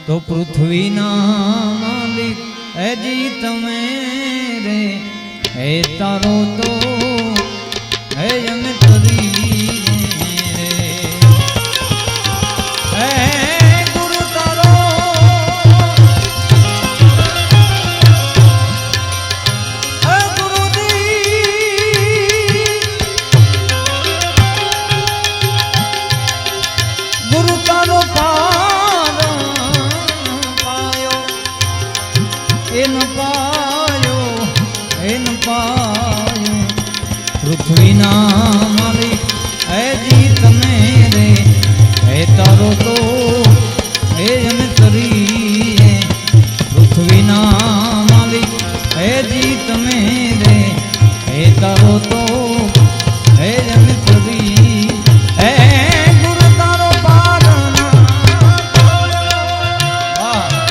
તો પૃથ્વીના માલિક હજી તમે રે હે તારો તો હે અમે કરી રે હે ગુરુ તારો હે ગુરુજી ગુરુ તારો પૃથ્વીના માલિક હજી તમે રે હે તારો તો હે અમે કરીએ પૃથ્વીના માલિક હજી તમે રે હે તારો તો હે અમે કરીએ હે ગુરુ તારો પારના વાહ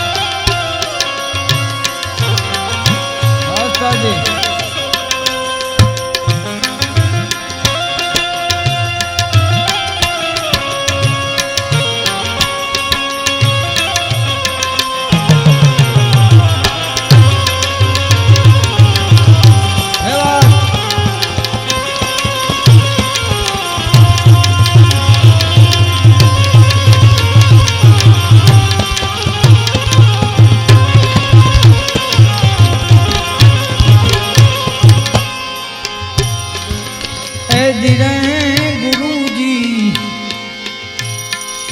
ગુરુજી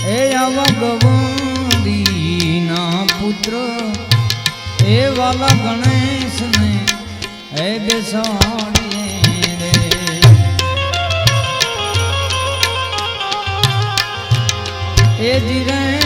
એ આવા ગવંડી ના પુત્ર એ વાલા ગણેશ ને એ બેસાડીએ રે એ જીરે